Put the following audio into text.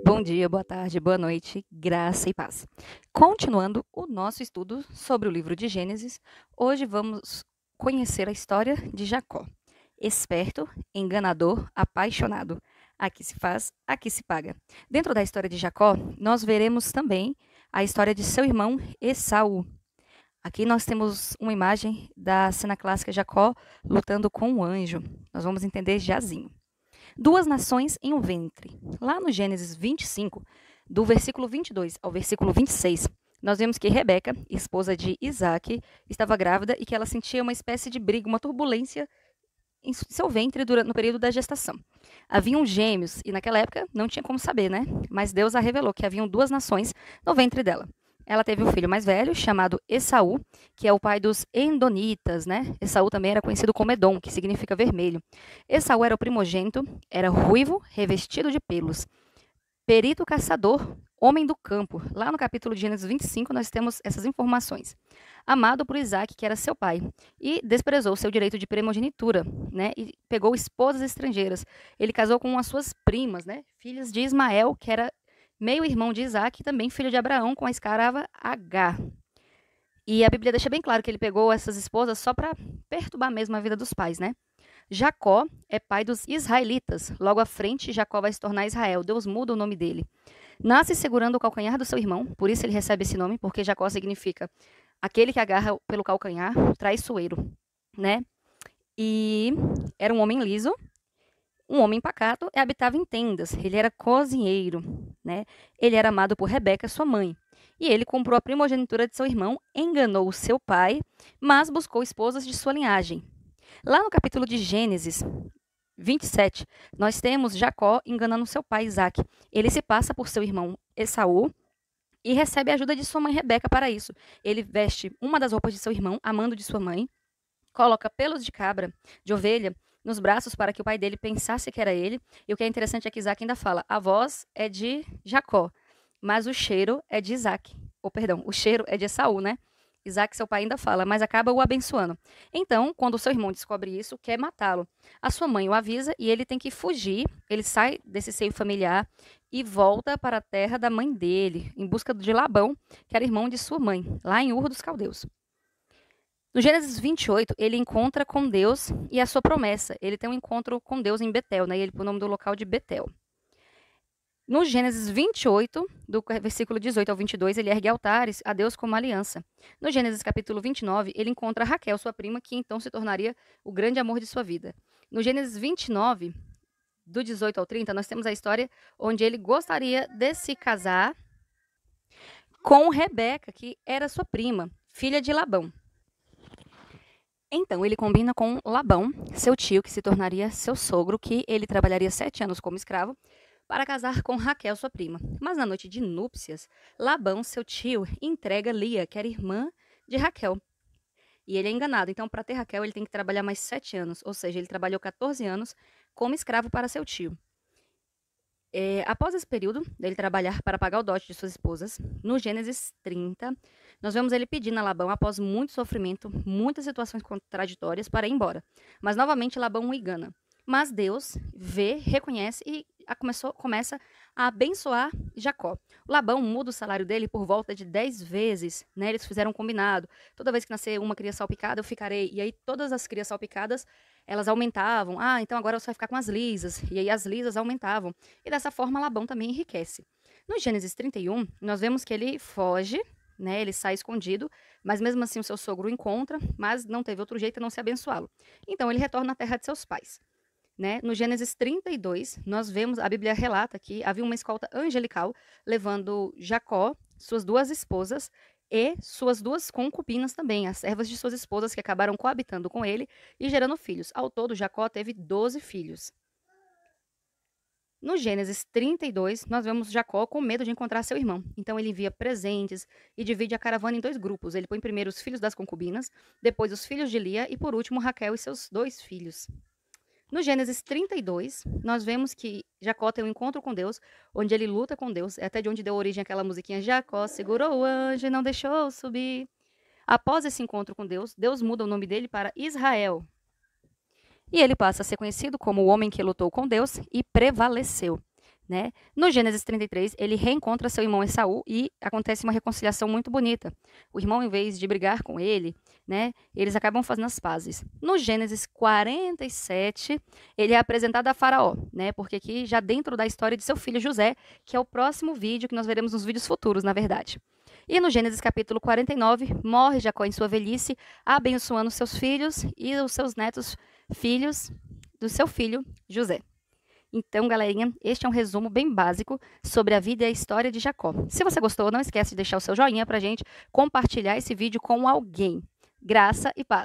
Bom dia, boa tarde, boa noite, graça e paz. Continuando o nosso estudo sobre o livro de Gênesis, hoje vamos conhecer a história de Jacó. Esperto, enganador, apaixonado. Aqui se faz, aqui se paga. Dentro da história de Jacó, nós veremos também a história de seu irmão Esaú. Aqui nós temos uma imagem da cena clássica Jacó lutando com um anjo. Nós vamos entender jazinho. Duas nações em um ventre. Lá no Gênesis 25, do versículo 22 ao versículo 26, nós vemos que Rebeca, esposa de Isaac, estava grávida e que ela sentia uma espécie de briga, uma turbulência em seu ventre no período da gestação. Haviam gêmeos, e naquela época não tinha como saber, né? Mas Deus a revelou que haviam duas nações no ventre dela. Ela teve um filho mais velho, chamado Esaú, que é o pai dos Endonitas, né? Esaú também era conhecido como Edom, que significa vermelho. Esaú era o primogênito, era ruivo, revestido de pelos. Perito caçador, homem do campo. Lá no capítulo de Gênesis 25, nós temos essas informações. Amado por Isaac, que era seu pai, e desprezou seu direito de primogenitura, né? E pegou esposas estrangeiras. Ele casou com as suas primas, né? Filhas de Ismael, que era meio-irmão de Isaac, e também filho de Abraão, com a escrava Agar. E a Bíblia deixa bem claro que ele pegou essas esposas só para perturbar mesmo a vida dos pais, né? Jacó é pai dos israelitas. Logo à frente, Jacó vai se tornar Israel. Deus muda o nome dele. Nasce segurando o calcanhar do seu irmão, por isso ele recebe esse nome, porque Jacó significa aquele que agarra pelo calcanhar, traiçoeiro, né? E era um homem liso, um homem pacato, e habitava em tendas. Ele era cozinheiro, né? Ele era amado por Rebeca, sua mãe. E ele comprou a primogenitura de seu irmão, enganou o seu pai, mas buscou esposas de sua linhagem. Lá no capítulo de Gênesis 27, nós temos Jacó enganando seu pai Isaac. Ele se passa por seu irmão Esaú e recebe a ajuda de sua mãe Rebeca para isso. Ele veste uma das roupas de seu irmão, amando de sua mãe, coloca pelos de cabra, de ovelha, nos braços para que o pai dele pensasse que era ele. E o que é interessante é que Isaac ainda fala, a voz é de Jacó, mas o cheiro é de Isaac. Ou, perdão, o cheiro é de Esaú, né? Isaac, seu pai, ainda fala, mas acaba o abençoando. Então, quando o seu irmão descobre isso, quer matá-lo. A sua mãe o avisa e ele tem que fugir. Ele sai desse seio familiar e volta para a terra da mãe dele, em busca de Labão, que era irmão de sua mãe, lá em Ur dos Caldeus. No Gênesis 28, ele encontra com Deus e a sua promessa. Ele tem um encontro com Deus em Betel, né? E ele põe o nome do local de Betel. No Gênesis 28, do versículo 18 ao 22, ele ergue altares a Deus como aliança. No Gênesis capítulo 29, ele encontra Raquel, sua prima, que então se tornaria o grande amor de sua vida. No Gênesis 29, do 18 ao 30, nós temos a história onde ele gostaria de se casar com Rebeca, que era sua prima, filha de Labão. Então, ele combina com Labão, seu tio, que se tornaria seu sogro, que ele trabalharia 7 anos como escravo, para casar com Raquel, sua prima. Mas na noite de núpcias, Labão, seu tio, entrega Lia, que era irmã de Raquel. E ele é enganado. Então, para ter Raquel, ele tem que trabalhar mais 7 anos. Ou seja, ele trabalhou 14 anos como escravo para seu tio. Após esse período dele trabalhar para pagar o dote de suas esposas, no Gênesis 30, nós vemos ele pedindo a Labão, após muito sofrimento, muitas situações contraditórias, para ir embora. Mas novamente Labão o engana. Mas Deus vê, reconhece e começa a abençoar Jacó. O Labão muda o salário dele por volta de 10 vezes, né? Eles fizeram um combinado. Toda vez que nascer uma cria salpicada, eu ficarei. E aí todas as crias salpicadas, elas aumentavam. Ah, então agora você vai ficar com as lisas. E aí as lisas aumentavam. E dessa forma Labão também enriquece. No Gênesis 31, nós vemos que ele foge, né? Ele sai escondido, mas mesmo assim o seu sogro o encontra, mas não teve outro jeito a não se abençoá-lo. Então ele retorna à terra de seus pais. Né? No Gênesis 32, nós vemos, a Bíblia relata que havia uma escolta angelical levando Jacó, suas 2 esposas e suas 2 concubinas também, as servas de suas esposas que acabaram coabitando com ele e gerando filhos. Ao todo, Jacó teve 12 filhos. No Gênesis 32, nós vemos Jacó com medo de encontrar seu irmão. Então ele envia presentes e divide a caravana em 2 grupos. Ele põe primeiro os filhos das concubinas, depois os filhos de Lia e por último Raquel e seus 2 filhos. No Gênesis 32, nós vemos que Jacó tem um encontro com Deus, onde ele luta com Deus, é até de onde deu origem àquela musiquinha Jacó segurou o anjo e não deixou subir. Após esse encontro com Deus, Deus muda o nome dele para Israel. E ele passa a ser conhecido como o homem que lutou com Deus e prevaleceu. né? No Gênesis 33, ele reencontra seu irmão Esaú e acontece uma reconciliação muito bonita. O irmão, em vez de brigar com ele, né, eles acabam fazendo as pazes. No Gênesis 47, ele é apresentado a Faraó, né? Porque aqui já dentro da história de seu filho José, que é o próximo vídeo que nós veremos nos vídeos futuros, na verdade. E no Gênesis capítulo 49, morre Jacó em sua velhice, abençoando seus filhos e os seus netos, filhos do seu filho José. Então, galerinha, este é um resumo bem básico sobre a vida e a história de Jacó. Se você gostou, não esquece de deixar o seu joinha pra gente, compartilhar esse vídeo com alguém. Graça e paz.